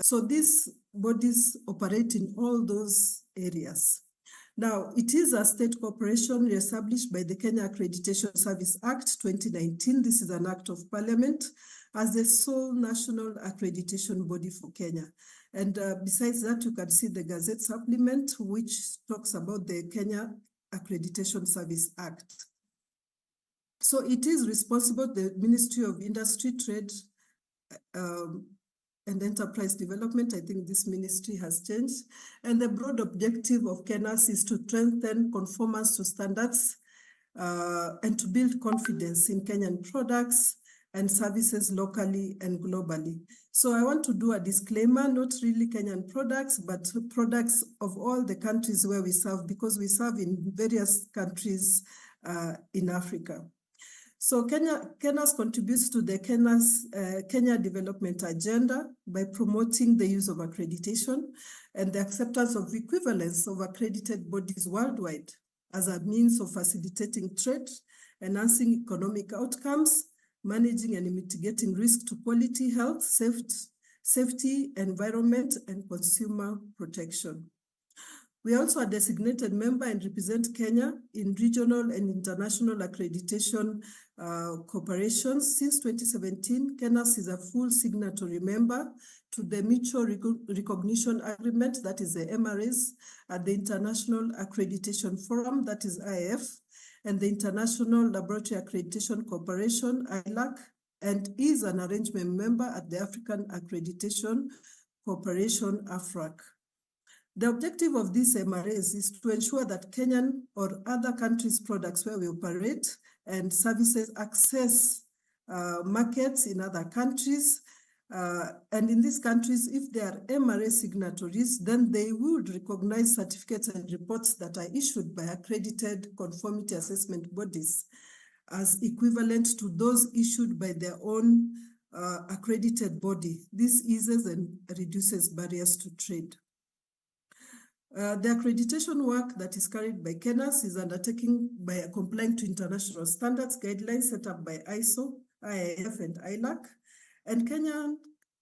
so these bodies operate in all those areas. Now, it is a state corporation established by the Kenya Accreditation Service Act 2019. This is an act of parliament as the sole national accreditation body for Kenya. And besides that, you can see the Gazette supplement, which talks about the Kenya Accreditation Service Act. So it is responsible, the Ministry of Industry, Trade, and Enterprise Development. I think this ministry has changed. And the broad objective of KENAS is to strengthen conformance to standards and to build confidence in Kenyan products and services locally and globally. So I want to do a disclaimer, not really Kenyan products, but products of all the countries where we serve, because we serve in various countries in Africa. So KENAS contributes to the Kenya Development Agenda by promoting the use of accreditation and the acceptance of equivalence of accredited bodies worldwide as a means of facilitating trade, enhancing economic outcomes, managing and mitigating risk to quality, health, safety, environment, and consumer protection. We are also a designated member and represent Kenya in regional and international accreditation corporations. Since 2017, KENAS is a full signatory member to the Mutual Recognition Agreement, that is the MRAs, at the International Accreditation Forum, that is IAF, and the International Laboratory Accreditation Corporation, ILAC, and is an arrangement member at the African Accreditation Corporation, AFRAC. The objective of these MRAs is to ensure that Kenyan or other countries' products where we operate and services access markets in other countries. And in these countries, if they are MRA signatories, then they would recognize certificates and reports that are issued by accredited conformity assessment bodies as equivalent to those issued by their own accredited body. This eases and reduces barriers to trade. The accreditation work that is carried by KENAS is undertaken by complying to international standards, guidelines set up by ISO, IAF, and ILAC. And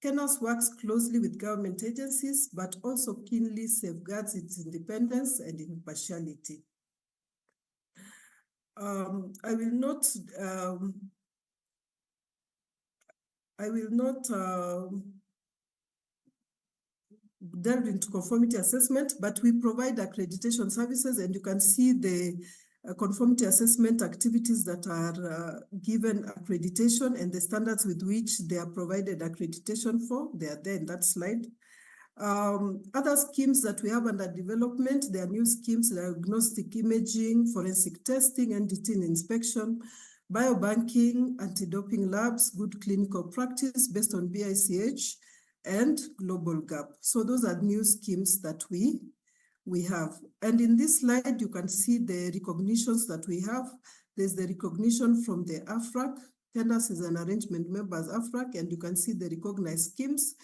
KENAS works closely with government agencies, but also keenly safeguards its independence and impartiality. I will not delve into conformity assessment, but we provide accreditation services, and you can see the conformity assessment activities that are given accreditation and the standards with which they are provided accreditation for. They are there in that slide. Other schemes that we have under development, there are new schemes, diagnostic imaging, forensic testing, NDT inspection, biobanking, anti-doping labs, good clinical practice based on BICH, and global gap. So those are new schemes that we have. And in this slide, you can see the recognitions that we have. There's the recognition from the AFRAC. KENAS is an arrangement member as AFRAC, and you can see the recognized schemes.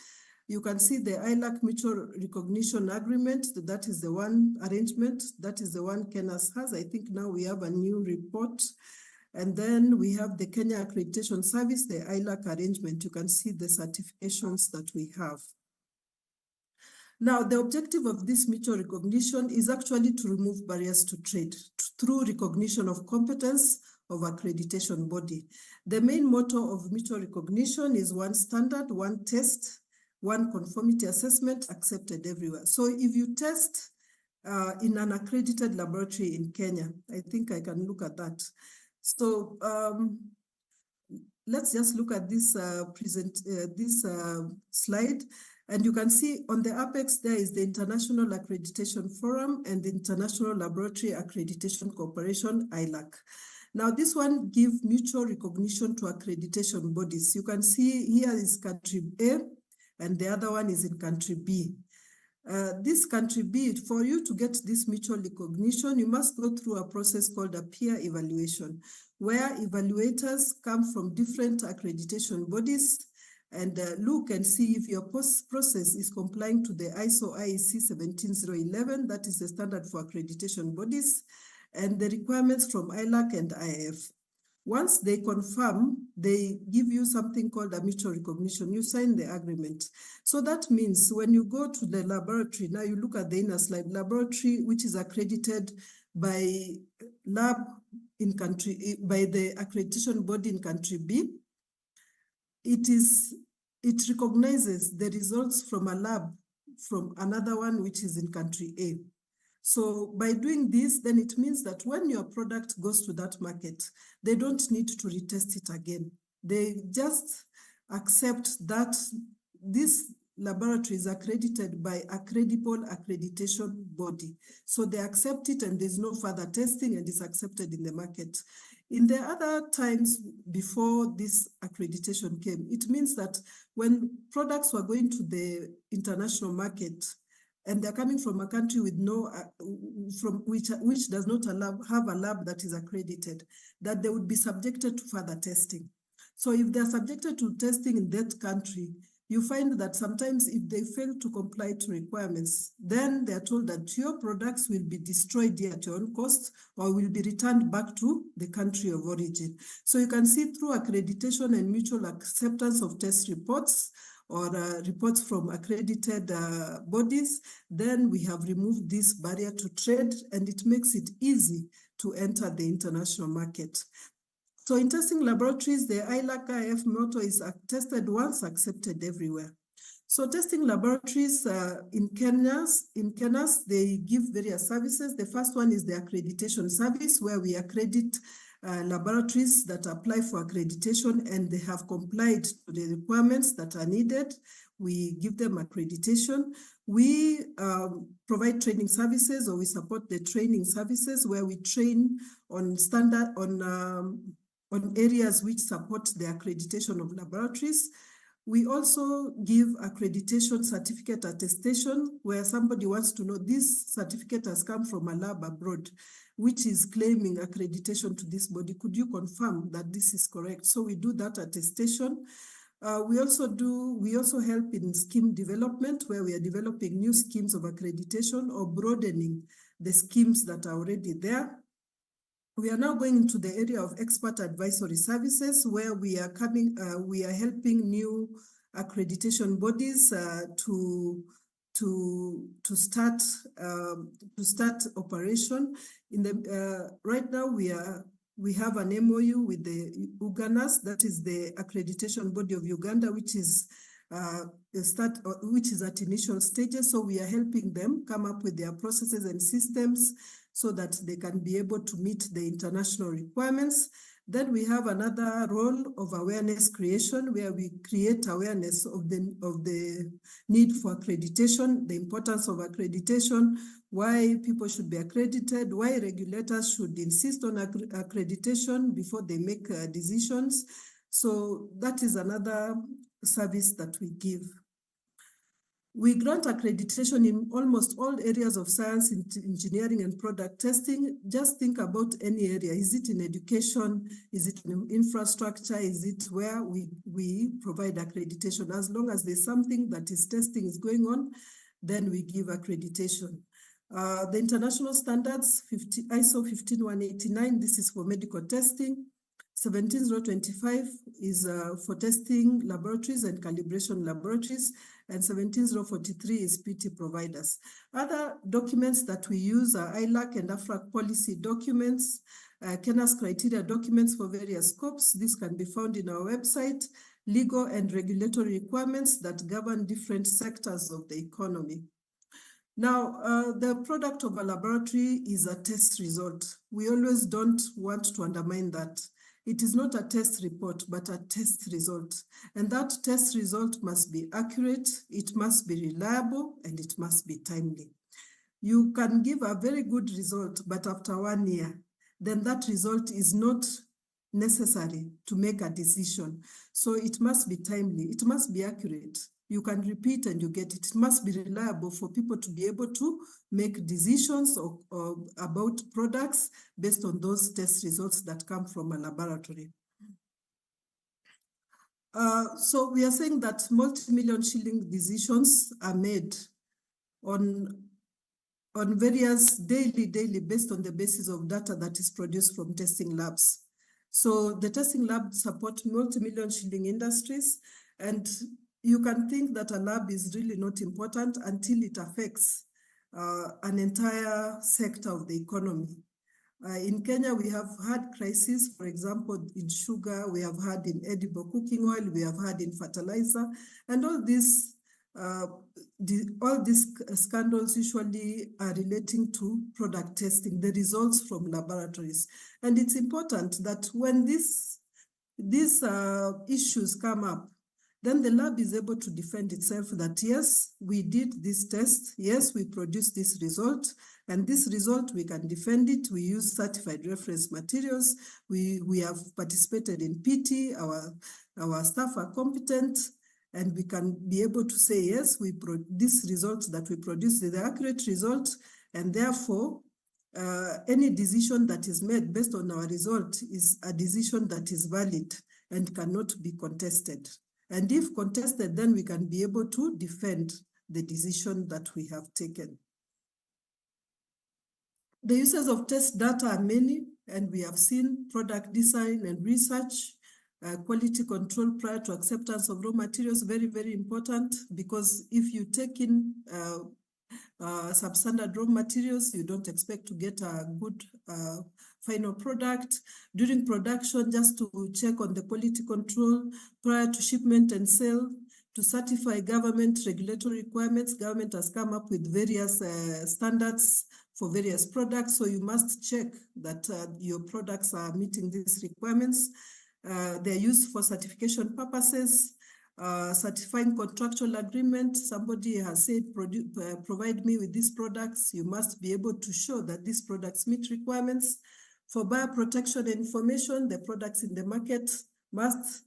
You can see the ILAC Mutual Recognition Agreement. That is the one arrangement. That is the one KENAS has. I think now we have a new report. And then we have the Kenya Accreditation Service, the ILAC arrangement. You can see the certifications that we have. Now, the objective of this mutual recognition is actually to remove barriers to trade through recognition of competence of accreditation body. The main motto of mutual recognition is one standard, one test, one conformity assessment accepted everywhere. So if you test in an accredited laboratory in Kenya, I think I can look at that. So let's just look at this slide, and you can see on the apex there is the International Accreditation Forum and the International Laboratory Accreditation Corporation, ILAC. Now this one gives mutual recognition to accreditation bodies. You can see here is country A, and the other one is in country B. This country B, for you to get this mutual recognition, you must go through a process called a peer evaluation, where evaluators come from different accreditation bodies and look and see if your process is complying to the ISO IEC 17011, that is the standard for accreditation bodies, and the requirements from ILAC and IAF. Once they confirm, they give you something called a mutual recognition. You sign the agreement. So that means when you go to the laboratory, now you look at the inner slide, laboratory, which is accredited by lab in country, by the accreditation body in country B, it recognizes the results from a lab from another one which is in country A. So by doing this, then it means that when your product goes to that market, they don't need to retest it again. They just accept that this laboratory is accredited by a credible accreditation body. So they accept it and there's no further testing and it's accepted in the market. In the other times before this accreditation came, it means that when products were going to the international market, and they're coming from a country with no, from which does not have a lab that is accredited, that they would be subjected to further testing. So if they're subjected to testing in that country, you find that sometimes if they fail to comply to requirements, then they're told that your products will be destroyed here at your own cost or will be returned back to the country of origin. So you can see through accreditation and mutual acceptance of test reports, or reports from accredited bodies, then we have removed this barrier to trade and it makes it easy to enter the international market. So in testing laboratories, the ILAC-IF motto is tested once, accepted everywhere. So testing laboratories in Kenya, they give various services. The first one is the accreditation service, where we accredit laboratories that apply for accreditation and they have complied to the requirements that are needed. We give them accreditation. We provide training services, or we support the training services where we train on standard, on areas which support the accreditation of laboratories. We also give accreditation certificate attestation, where somebody wants to know this certificate has come from a lab abroad, which is claiming accreditation to this body. Could you confirm that this is correct? So we do that attestation. We also help in scheme development, where we are developing new schemes of accreditation or broadening the schemes that are already there. We are now going into the area of expert advisory services, where we are helping new accreditation bodies to start operation. Right now we have an MOU with the Uganas, that is the accreditation body of Uganda, which is at initial stages. So we are helping them come up with their processes and systems so that they can be able to meet the international requirements. Then we have another role of awareness creation, where we create awareness of the need for accreditation, the importance of accreditation, why people should be accredited, why regulators should insist on accreditation before they make decisions. So that is another service that we give. We grant accreditation in almost all areas of science, engineering, and product testing. Just think about any area. Is it in education? Is it in infrastructure? Is it where we provide accreditation? As long as there's something that is testing is going on, then we give accreditation. The international standards, ISO 15189, this is for medical testing. 17025 is for testing laboratories and calibration laboratories, and 17043 is PT providers. Other documents that we use are ILAC and AFRAC policy documents, Kenya's criteria documents for various scopes. This can be found in our website, legal and regulatory requirements that govern different sectors of the economy. Now, the product of a laboratory is a test result. We always don't want to undermine that. It is not a test report, but a test result. And that test result must be accurate, it must be reliable, and it must be timely. You can give a very good result, but after 1 year, then that result is not necessary to make a decision. So it must be timely, it must be accurate. You can repeat and you get it. It must be reliable for people to be able to make decisions about products based on those test results that come from a laboratory. So we are saying that multi-million shilling decisions are made on various daily based on the basis of data that is produced from testing labs. So the testing lab support multi-million shilling industries, and you can think that a lab is really not important until it affects an entire sector of the economy. In Kenya, we have had crises, for example, in sugar, we have had in edible cooking oil, we have had in fertilizer, and all these scandals usually are relating to product testing, the results from laboratories. And it's important that when these issues come up, then the lab is able to defend itself that, yes, we did this test, yes, we produced this result, and this result, we can defend it. We use certified reference materials. We have participated in PT, our staff are competent, and we can be able to say, yes, this result that we produced is the accurate result, and therefore, any decision that is made based on our result is a decision that is valid and cannot be contested. And if contested, then we can be able to defend the decision that we have taken. The uses of test data are many, and we have seen product design and research, quality control prior to acceptance of raw materials, very, very important, because if you take in substandard raw materials, you don't expect to get a good final product. During production, just to check on the quality control prior to shipment and sale, to certify government regulatory requirements. Government has come up with various standards for various products, so you must check that your products are meeting these requirements. They're used for certification purposes. Certifying contractual agreement, somebody has said, provide me with these products. You must be able to show that these products meet requirements. For buyer protection and information, the products in the market must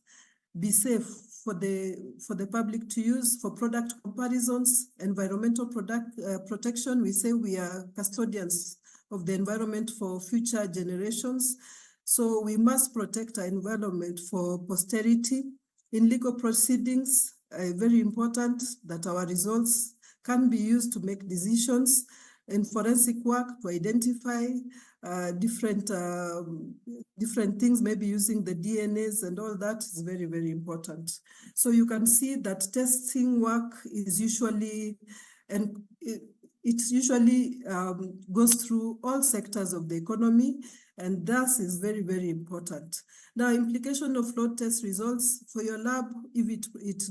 be safe for the public to use. For product comparisons, environmental protection, we say we are custodians of the environment for future generations. So we must protect our environment for posterity. In legal proceedings, very important that our results can be used to make decisions. In forensic work, to identify different things, maybe using the DNAs and all that is very, very important. So you can see that testing work is usually, and it usually goes through all sectors of the economy, and thus is very, very important. Now, implication of flawed test results for your lab, if it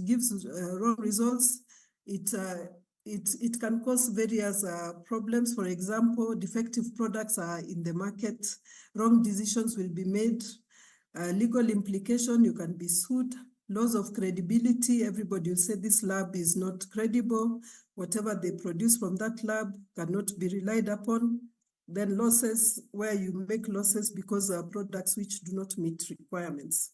gives wrong results, it can cause various problems. For example, defective products are in the market, wrong decisions will be made, legal implication, you can be sued, loss of credibility, everybody will say this lab is not credible, whatever they produce from that lab cannot be relied upon. Then losses, where you make losses because of products which do not meet requirements.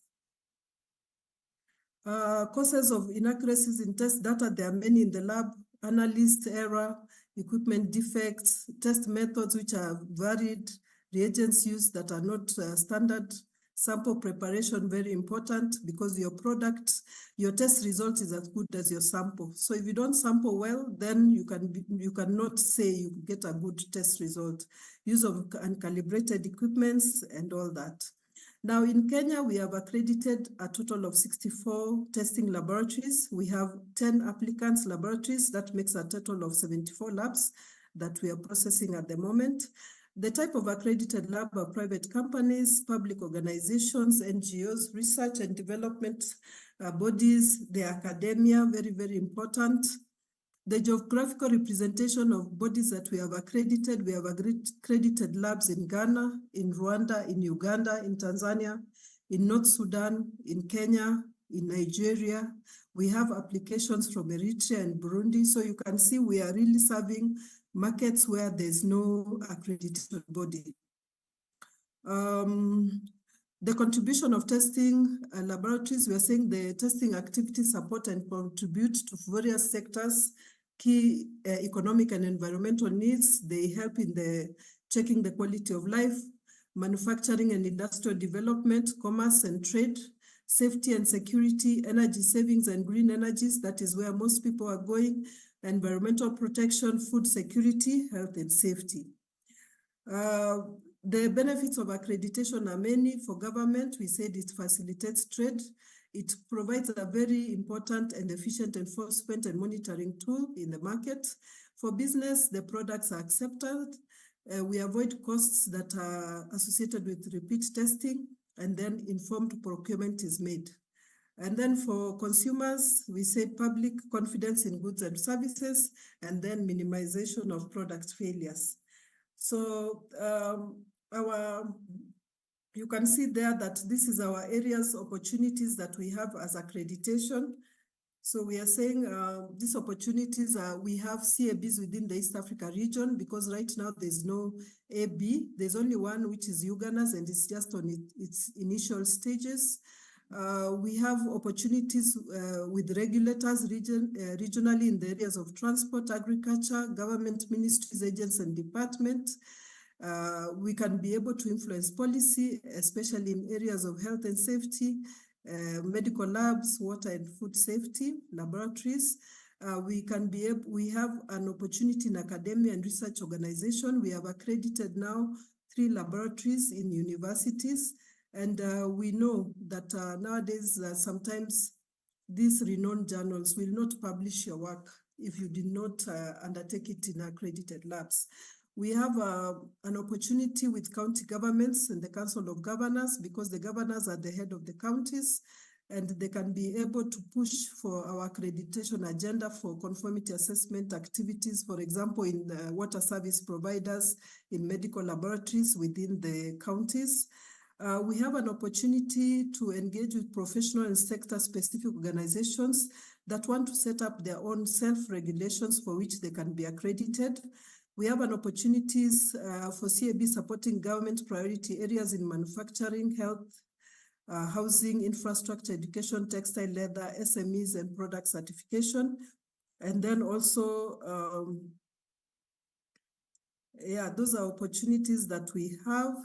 Causes of inaccuracies in test data, there are many in the lab: analyst error, equipment defects, test methods which are varied, reagents used that are not standard, sample preparation, very important, because your product, your test result is as good as your sample. So if you don't sample well, then you cannot say you get a good test result. Use of uncalibrated equipments and all that. Now in Kenya, we have accredited a total of 64 testing laboratories. We have 10 applicants laboratories. That makes a total of 74 labs that we are processing at the moment. The type of accredited lab are private companies, public organizations, NGOs, research and development bodies, the academia, very, very important. The geographical representation of bodies that we have accredited, we have accredited labs in Ghana, in Rwanda, in Uganda, in Tanzania, in North Sudan, in Kenya, in Nigeria. We have applications from Eritrea and Burundi. So you can see we are really serving markets where there's no accredited body. The contribution of testing laboratories, we are saying the testing activities support and contribute to various sectors, key economic and environmental needs. They help in the checking the quality of life, manufacturing and industrial development, commerce and trade, safety and security, energy savings and green energies. That is where most people are going. Environmental protection, food security, health and safety. The benefits of accreditation are many. For government, we said it facilitates trade. It provides a very important and efficient enforcement and monitoring tool in the market. For business, the products are accepted. We avoid costs that are associated with repeat testing, and then informed procurement is made. And then for consumers, we say public confidence in goods and services, and then minimization of product failures. So you can see there that this is our areas, opportunities that we have as accreditation. So we are saying these opportunities are, we have CABs within the East Africa region, because right now there's no AB. There's only one, which is Uganda's, and it's just on its initial stages. We have opportunities with regulators regionally in the areas of transport, agriculture, government ministries, agents, and departments. We can be able to influence policy, especially in areas of health and safety, medical labs, water and food safety, laboratories. We have an opportunity in academia and research organization. We have accredited now 3 laboratories in universities. And we know that nowadays, sometimes these renowned journals will not publish your work if you did not undertake it in accredited labs. We have an opportunity with county governments and the Council of Governors, because the governors are the head of the counties, and they can be able to push for our accreditation agenda for conformity assessment activities, for example, in water service providers, in medical laboratories within the counties. We have an opportunity to engage with professional and sector-specific organizations that want to set up their own self-regulations for which they can be accredited. We have an opportunities for CAB supporting government priority areas in manufacturing, health, housing, infrastructure, education, textile, leather, SMEs, and product certification. And then also, those are opportunities that we have.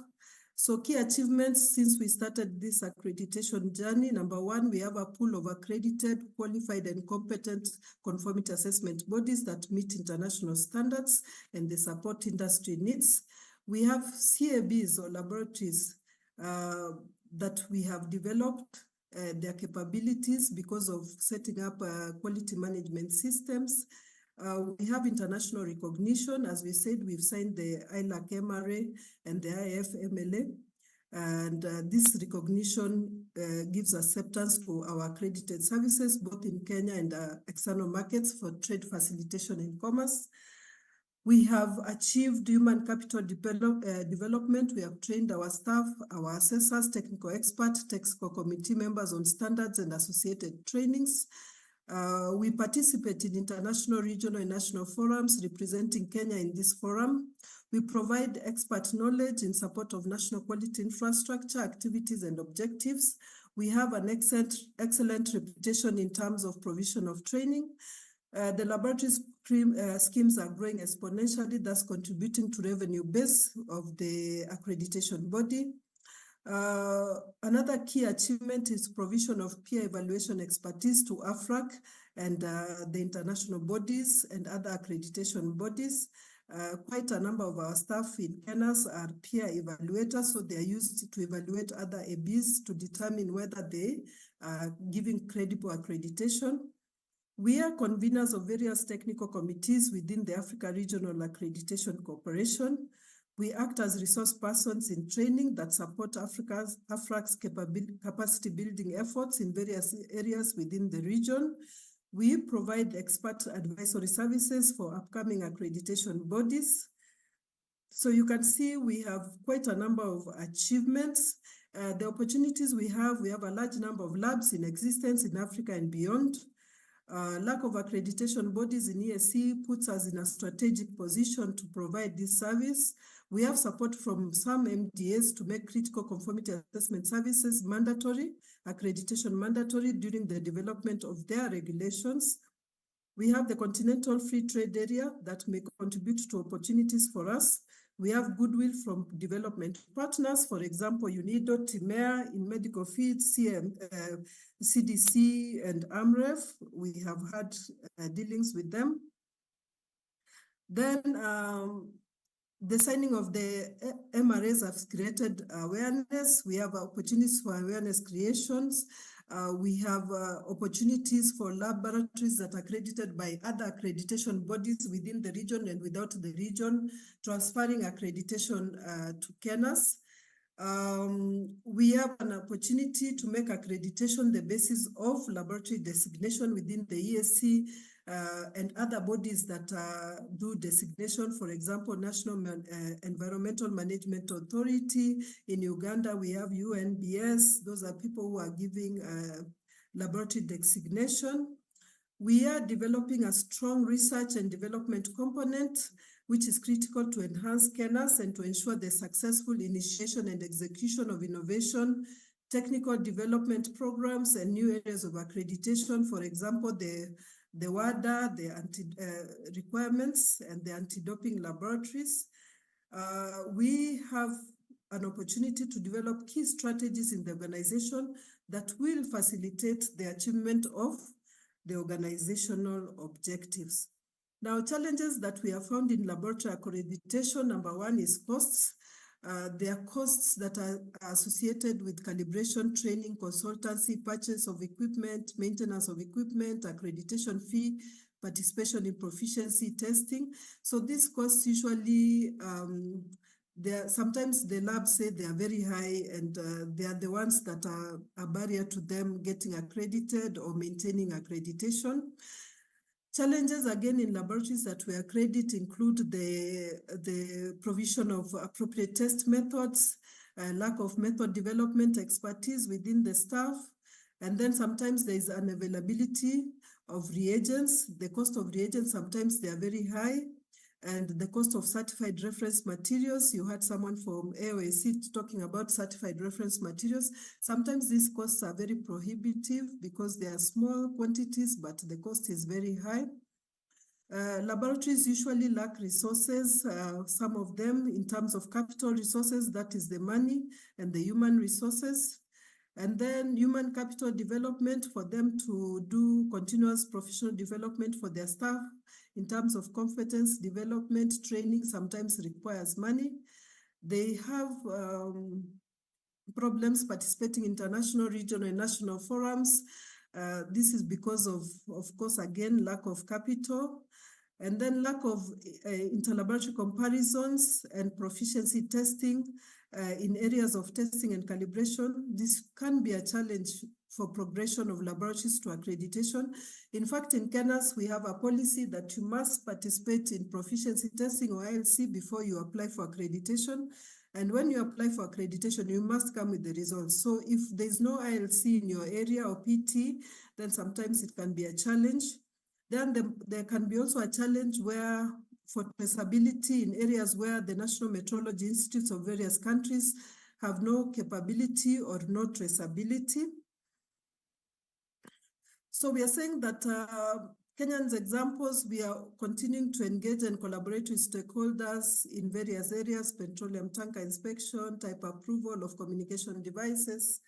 So key achievements since we started this accreditation journey: number 1, we have a pool of accredited, qualified, and competent conformity assessment bodies that meet international standards and they support industry needs. We have CABs or laboratories that we have developed their capabilities because of setting up quality management systems. We have international recognition. As we said, we've signed the ILAC MRA and the IFMLA. And this recognition gives acceptance to our accredited services, both in Kenya and external markets for trade facilitation and commerce. We have achieved human capital development. We have trained our staff, our assessors, technical experts, technical committee members on standards and associated trainings. We participate in international, regional, and national forums representing Kenya in this forum. We provide expert knowledge in support of national quality infrastructure, activities, and objectives. We have an excellent reputation in terms of provision of training. The laboratory schemes are growing exponentially, thus contributing to revenue base of the accreditation body. Another key achievement is provision of peer evaluation expertise to AFRAC and the international bodies and other accreditation bodies. Quite a number of our staff in Kenya are peer evaluators, so they are used to evaluate other ABs to determine whether they are giving credible accreditation. We are conveners of various technical committees within the Africa Regional Accreditation Corporation. We act as resource persons in training that support AFRAC's capacity building efforts in various areas within the region. We provide expert advisory services for upcoming accreditation bodies. So you can see we have quite a number of achievements. The opportunities we have a large number of labs in existence in Africa and beyond. Lack of accreditation bodies in EAC puts us in a strategic position to provide this service. We have support from some MDAs to make critical conformity assessment services mandatory, accreditation mandatory during the development of their regulations. We have the Continental Free Trade Area that may contribute to opportunities for us. We have goodwill from development partners, for example, UNIDO, TIMEA in medical fields, CDC, and AMREF. We have had dealings with them. Then The signing of the MRAs has created awareness. We have opportunities for awareness creations. We have opportunities for laboratories that are accredited by other accreditation bodies within the region and without the region, transferring accreditation to KENAS. We have an opportunity to make accreditation the basis of laboratory designation within the ESC and other bodies that do designation. For example, National Environmental Management Authority. In Uganda, we have UNBS. Those are people who are giving laboratory designation. We are developing a strong research and development component, which is critical to enhance KENAS and to ensure the successful initiation and execution of innovation, technical development programs, and new areas of accreditation. For example, the WADA, the requirements, and the anti-doping laboratories. We have an opportunity to develop key strategies in the organization that will facilitate the achievement of the organizational objectives. Now, challenges that we have found in laboratory accreditation, number one is costs. There are costs that are associated with calibration, training, consultancy, purchase of equipment, maintenance of equipment, accreditation fee, participation in proficiency testing. So these costs usually, sometimes the labs say they are very high, and they are the ones that are a barrier to them getting accredited or maintaining accreditation. Challenges again in laboratories that we accredit include the provision of appropriate test methods, lack of method development expertise within the staff, and then sometimes there is unavailability of reagents. The cost of reagents, sometimes they are very high, and the cost of certified reference materials. You heard someone from AOAC talking about certified reference materials. Sometimes these costs are very prohibitive because they are small quantities, but the cost is very high. Laboratories usually lack resources, some of them in terms of capital resources, that is the money, and the human resources. And then human capital development, for them to do continuous professional development for their staff in terms of competence development, training, sometimes requires money. They have problems participating in international, regional, and national forums. This is because of course, again, lack of capital. And then lack of interlaboratory comparisons and proficiency testing in areas of testing and calibration. This can be a challenge for progression of laboratories to accreditation. In fact, in KENAS, we have a policy that you must participate in proficiency testing or ILC before you apply for accreditation. And when you apply for accreditation, you must come with the results. So if there's no ILC in your area or PT, then sometimes it can be a challenge. Then there can be also a challenge where for traceability in areas where the National Metrology Institutes of various countries have no capability or no traceability. So we are saying that Kenyan's examples, we are continuing to engage and collaborate with stakeholders in various areas: petroleum tanker inspection, type approval of communication devices,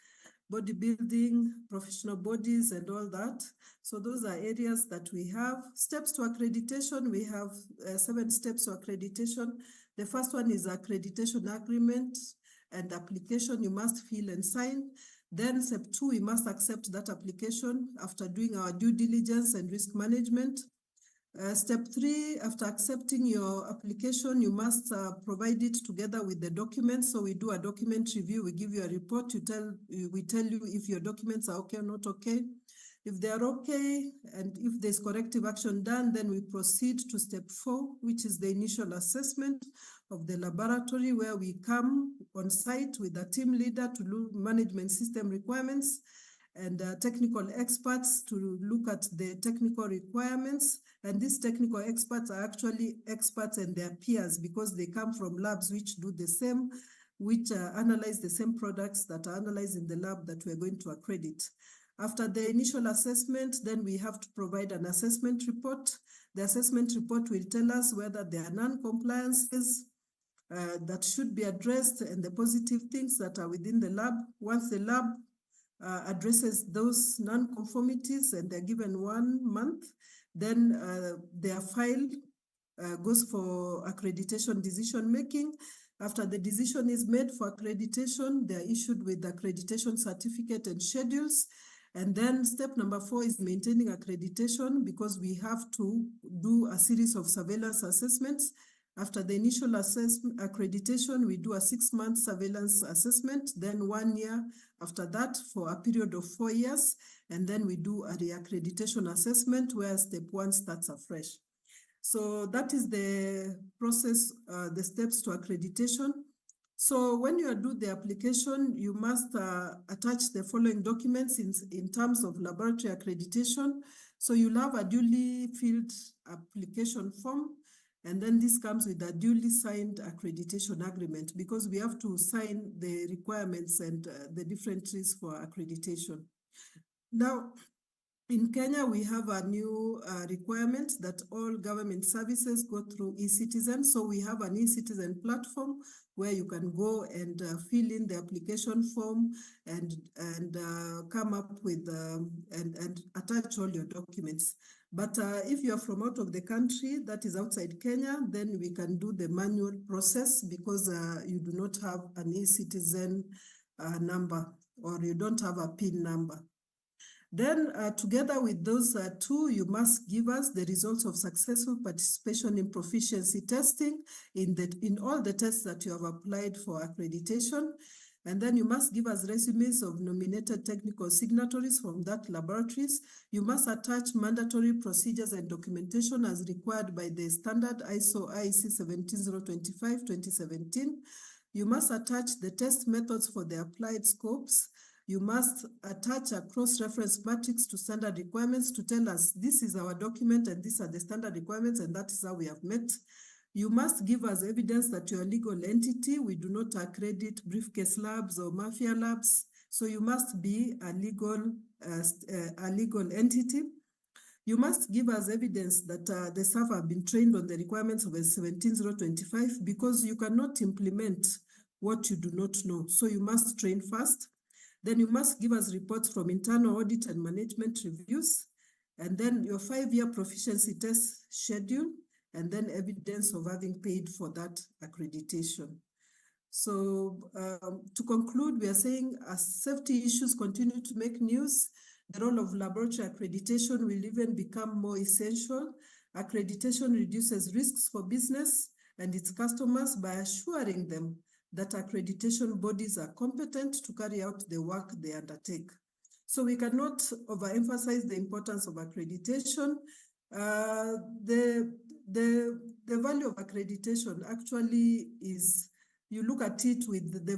bodybuilding, professional bodies, and all that. So those are areas that we have. Steps to accreditation, we have 7 steps to accreditation. The first one is accreditation agreement and application you must fill and sign. Then step 2, we must accept that application after doing our due diligence and risk management. Step 3, after accepting your application, you must provide it together with the documents. So we do a document review, we give you a report, we tell you if your documents are okay or not okay. If they are okay, and if there's corrective action done, then we proceed to step 4, which is the initial assessment of the laboratory, where we come on site with a team leader to look management system requirements and technical experts to look at the technical requirements. And these technical experts are actually experts and their peers, because they come from labs which do the same, which analyze the same products that are analyzed in the lab that we're going to accredit. After the initial assessment, then we have to provide an assessment report. The assessment report will tell us whether there are non-compliances that should be addressed and the positive things that are within the lab. Once the lab addresses those non-conformities and they're given 1 month, then they are filed goes for accreditation decision making. After the decision is made for accreditation, they are issued with accreditation certificate and schedules. And then step number 4 is maintaining accreditation, because we have to do a series of surveillance assessments. After the initial accreditation, we do a 6-month surveillance assessment, then 1 year after that for a period of 4 years. And then we do a reaccreditation assessment where step 1 starts afresh. So that is the process, the steps to accreditation. So when you do the application, you must attach the following documents in terms of laboratory accreditation. So you'll have a duly filled application form, and then this comes with a duly signed accreditation agreement, because we have to sign the requirements and the different trees for accreditation. Now, in Kenya, we have a new requirement that all government services go through eCitizen. So we have an eCitizen platform where you can go and fill in the application form and come up with and attach all your documents. But if you are from out of the country, that is outside Kenya, then we can do the manual process, because you do not have an eCitizen number, or you don't have a PIN number. Then together with those two, you must give us the results of successful participation in proficiency testing in all the tests that you have applied for accreditation. And then you must give us resumes of nominated technical signatories from that laboratories. You must attach mandatory procedures and documentation as required by the standard ISO IEC 17025-2017. You must attach the test methods for the applied scopes. You must attach a cross-reference matrix to standard requirements to tell us this is our document and these are the standard requirements and that is how we have met. You must give us evidence that you're a legal entity. We do not accredit briefcase labs or mafia labs. So you must be a legal entity. You must give us evidence that the staff have been trained on the requirements of 17025, because you cannot implement what you do not know. So you must train first. Then you must give us reports from internal audit and management reviews, and then your 5-year proficiency test schedule, and then evidence of having paid for that accreditation. So to conclude, we are saying as safety issues continue to make news, the role of laboratory accreditation will even become more essential. Accreditation reduces risks for business and its customers by assuring them that accreditation bodies are competent to carry out the work they undertake. So we cannot overemphasize the importance of accreditation. The value of accreditation actually is, you look at it with the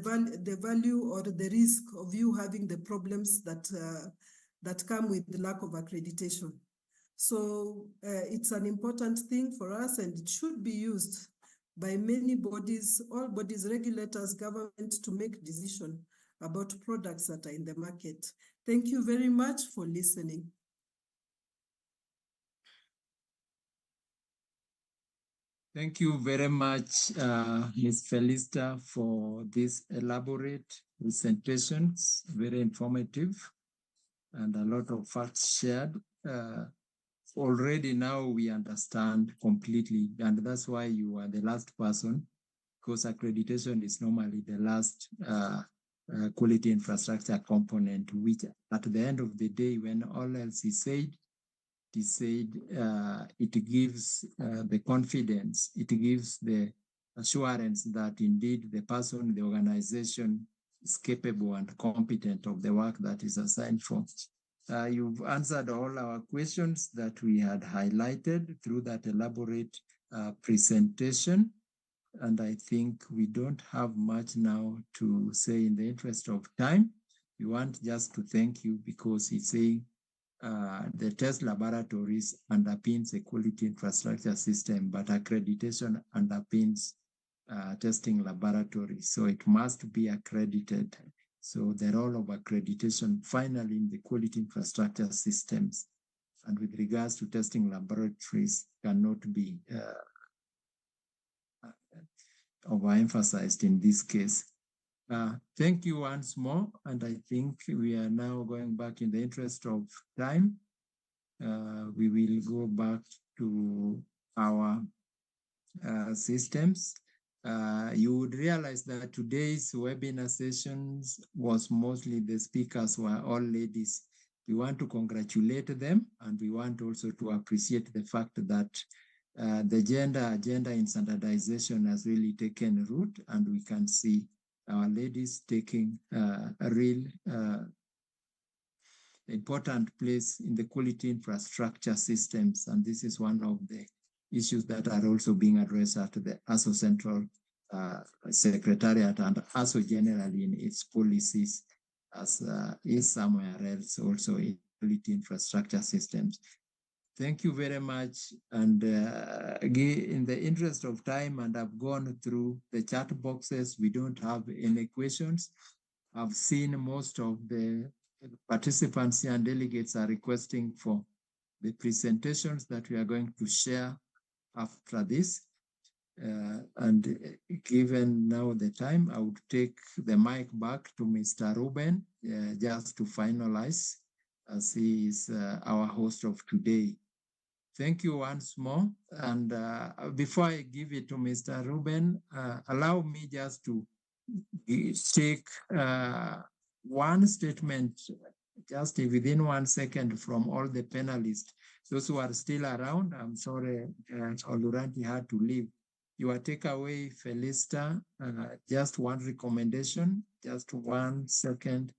value or the risk of you having the problems that come with the lack of accreditation. So it's an important thing for us, and it should be used by many bodies, all bodies, regulators, government, to make decisions about products that are in the market. Thank you very much for listening. Thank you very much, Ms. Felista, for these elaborate presentations, very informative, and a lot of facts shared. Already now we understand completely, and that's why you are the last person, because accreditation is normally the last quality infrastructure component, which at the end of the day, when all else is said, it gives the confidence, it gives the assurance that indeed the person, the organization is capable and competent of the work that is assigned for. You've answered all our questions that we had highlighted through that elaborate presentation. And I think we don't have much now to say in the interest of time. We want just to thank you, because it's saying the test laboratories underpins a quality infrastructure system, but accreditation underpins testing laboratories. So it must be accredited. So the role of accreditation finally in the quality infrastructure systems and with regards to testing laboratories cannot be overemphasized in this case. Thank you once more. And I think we are now going back in the interest of time. We will go back to our systems. You would realize that today's webinar sessions was mostly the speakers were all ladies. We want to congratulate them, and we want also to appreciate the fact that the gender agenda in standardization has really taken root, and we can see our ladies taking a real important place in the quality infrastructure systems. And this is one of the issues that are also being addressed at the ARSO Central Secretariat and ARSO generally in its policies, as is somewhere else also in quality infrastructure systems. Thank you very much. And in the interest of time, and I've gone through the chat boxes, we don't have any questions. I've seen most of the participants and delegates are requesting for the presentations that we are going to share after this. And given now the time, I would take the mic back to Mr. Ruben just to finalize, as he is our host of today. Thank you once more. And before I give it to Mr. Ruben, allow me just to take one statement just within 1 second from all the panelists. Those who are still around, I'm sorry, Oluranti had to leave. Your takeaway, Felista, just one recommendation, just 1 second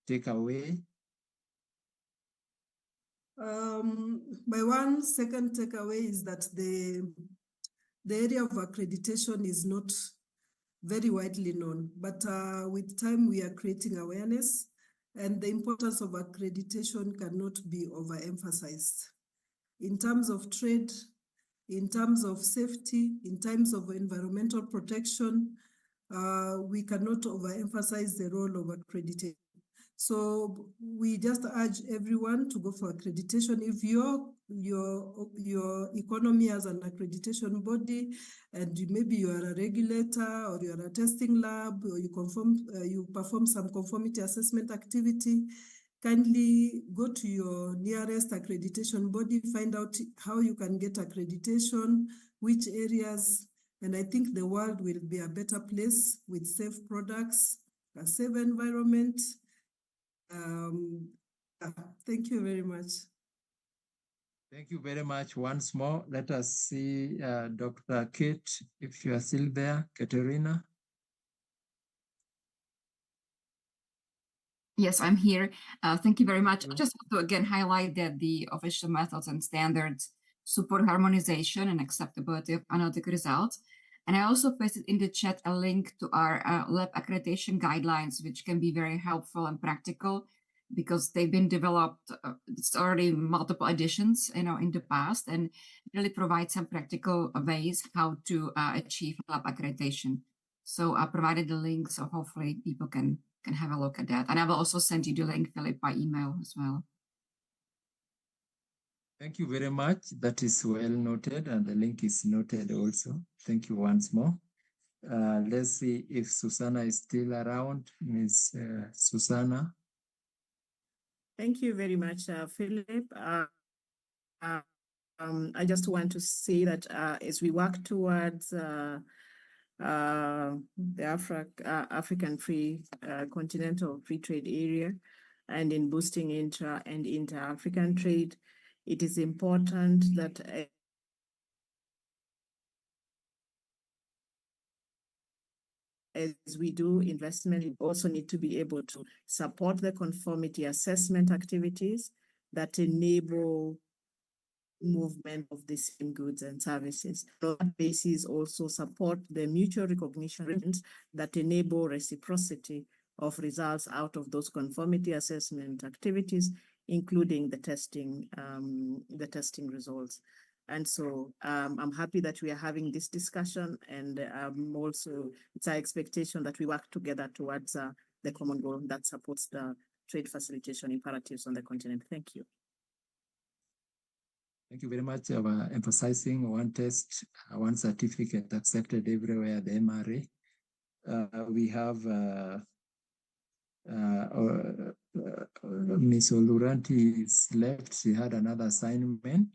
takeaway. My 1 second takeaway is that the area of accreditation is not very widely known, but with time we are creating awareness, and the importance of accreditation cannot be overemphasized. In terms of trade, in terms of safety, in terms of environmental protection, we cannot overemphasize the role of accreditation. So we just urge everyone to go for accreditation. If your economy has an accreditation body, and maybe you are a regulator or you are a testing lab, or you perform some conformity assessment activity, kindly go to your nearest accreditation body, find out how you can get accreditation, which areas, and I think the world will be a better place with safe products, a safe environment. Thank you very much. Thank you very much once more. Let us see Dr. Kate, if you are still there, Katerina. Yes, I'm here. Thank you very much. I just want to again highlight that the official methods and standards support harmonization and acceptability of analytic results. And I also pasted in the chat a link to our lab accreditation guidelines, which can be very helpful and practical because they've been developed, it's already multiple editions, in the past, and really provide some practical ways how to achieve lab accreditation. So I provided the link, so hopefully people can have a look at that. And I will also send you the link, Philip, by email as well. Thank you very much. That is well noted, and the link is noted also. Thank you once more. Let's see if Susanna is still around. Ms. Susanna. Thank you very much, Philip. I just want to say that as we work towards the African free continental free trade area, and in boosting intra and inter-African trade, it is important that as we do investment, we also need to be able to support the conformity assessment activities that enable movement of the same goods and services. On that basis, also support the mutual recognition that enable reciprocity of results out of those conformity assessment activities, including the testing results. And so I'm happy that we are having this discussion, and also it's our expectation that we work together towards the common goal that supports the trade facilitation imperatives on the continent. Thank you. Thank you very much. Emphasizing one test, one certificate accepted everywhere, the MRA. We have Ms. Oluranti is left. She had another assignment.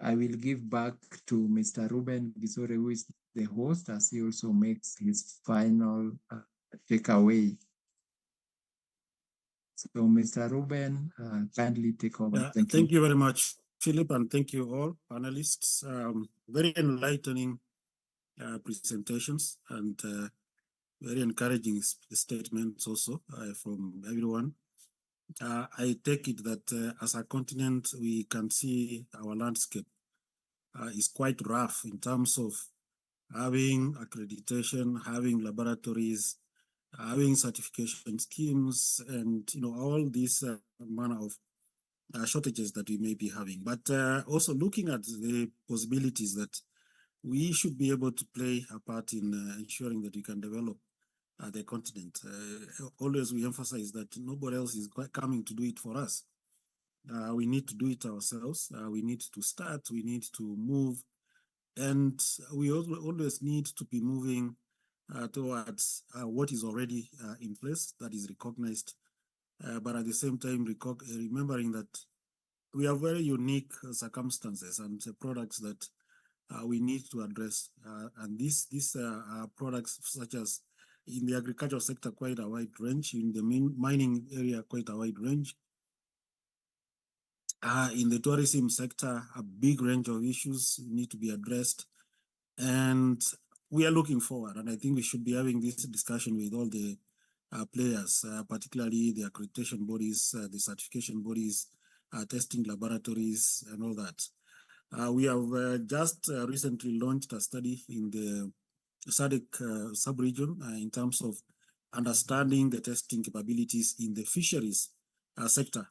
I will give back to Mr. Ruben Gisore, who is the host, as he also makes his final takeaway. So, Mr. Ruben, kindly take over. Yeah, thank you very much, Philip, and thank you all panelists. Very enlightening presentations and very encouraging statements also from everyone. I take it that as a continent, we can see our landscape is quite rough in terms of having accreditation, having laboratories, having certification schemes, and all these manner of shortages that we may be having. But also looking at the possibilities that we should be able to play a part in ensuring that we can develop the continent. Always we emphasize that nobody else is coming to do it for us. We need to do it ourselves. We need to start, we need to move, and we always need to be moving towards what is already in place that is recognized, but at the same time remembering that we have very unique circumstances and products that we need to address. And these products, such as in the agricultural sector, quite a wide range, in the mining area, quite a wide range. In the tourism sector, a big range of issues need to be addressed. And we are looking forward. And I think we should be having this discussion with all the players, particularly the accreditation bodies, the certification bodies, testing laboratories, and all that. We have just recently launched a study in the SADC sub-region in terms of understanding the testing capabilities in the fisheries sector,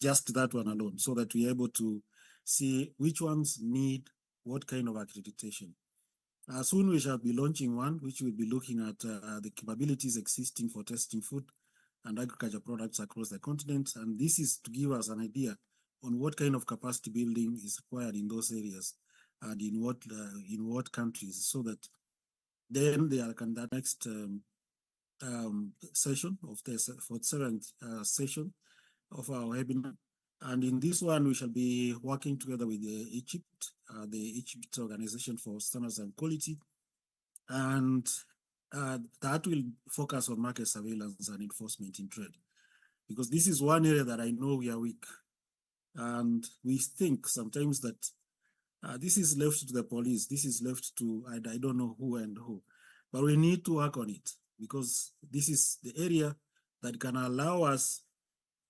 just that one alone, so that we're able to see which ones need what kind of accreditation. Soon we shall be launching one, which will be looking at the capabilities existing for testing food and agriculture products across the continent. And this is to give us an idea on what kind of capacity building is required in those areas and in what countries, so that then they are the next session of the 47th session of our webinar. And in this one, we shall be working together with Egypt, the Egypt Organization for Standards and Quality, and that will focus on market surveillance and enforcement in trade, because this is one area that I know we are weak. And we think sometimes that this is left to the police, this is left to, I don't know who and who, but we need to work on it, because this is the area that can allow us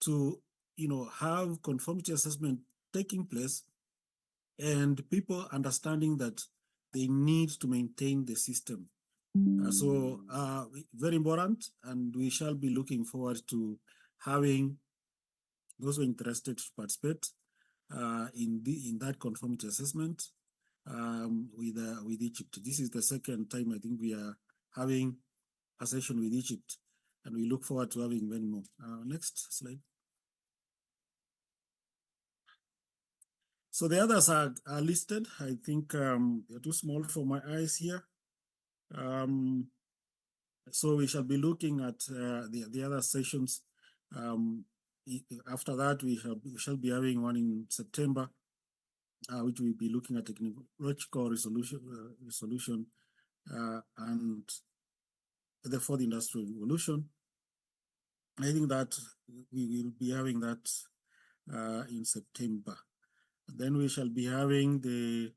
to, have conformity assessment taking place and people understanding that they need to maintain the system. So very important, and we shall be looking forward to having those who are interested to participate in that conformity assessment with Egypt. This is the second time I think we are having a session with Egypt, and we look forward to having many more. Next slide. So the others are listed. I think they're too small for my eyes here. So we shall be looking at the other sessions. After that, we shall be having one in September, which will be looking at technological resolution and the fourth industrial revolution. I think that we will be having that in September. Then we shall be having the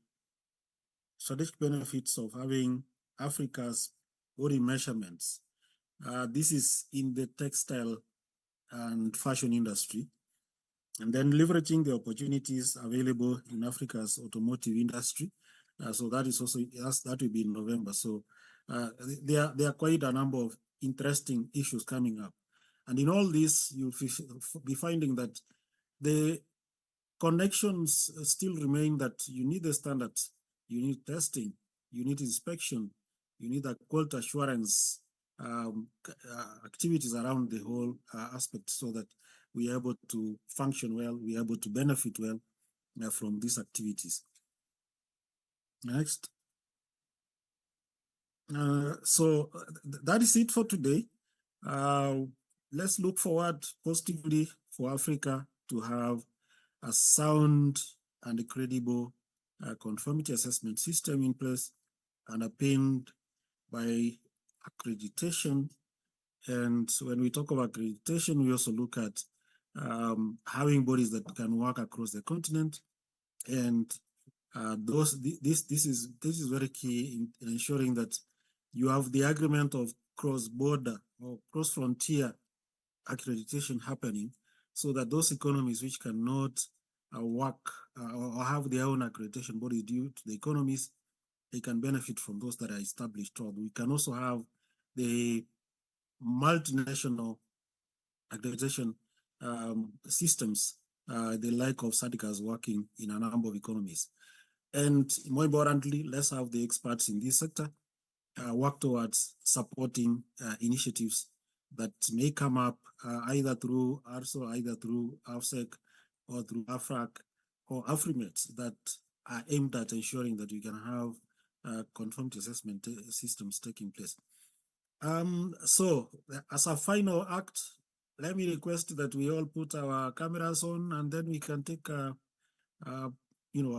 strategic benefits of having Africa's body measurements. This is in the textile and fashion industry, and then leveraging the opportunities available in Africa's automotive industry. So that is also, that will be in November. So there are quite a number of interesting issues coming up. And in all this, you'll be finding that the connections still remain, that you need the standards, you need testing, you need inspection, you need the quality assurance activities around the whole aspect, so that we are able to function well, we are able to benefit well from these activities. Next. So that is it for today. Let's look forward positively for Africa to have a sound and a credible conformity assessment system in place, underpinned by accreditation. And when we talk about accreditation, we also look at having bodies that can work across the continent, and this is very key in ensuring that you have the agreement of cross-border or cross-frontier accreditation happening, so that those economies which cannot work or have their own accreditation bodies due to the economies, they can benefit from those that are established. Or we can also have the multinational accreditation systems, the like of SADCs working in a number of economies. And more importantly, let's have the experts in this sector work towards supporting initiatives that may come up either through ARSO, either through AFSEC, or through AFRAC or AFRIMET, that are aimed at ensuring that we can have conformity assessment systems taking place. So as a final act, let me request that we all put our cameras on, and then we can take a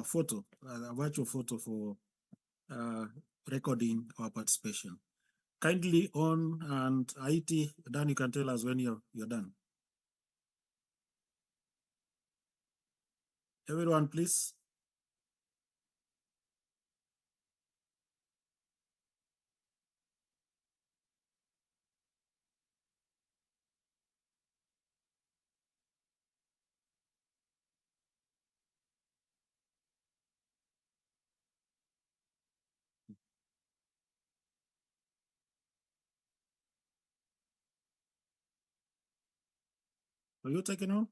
photo, a virtual photo for recording our participation. Kindly on, and IT, Dan, you can tell us when you're done. Everyone, please. Are you taking on?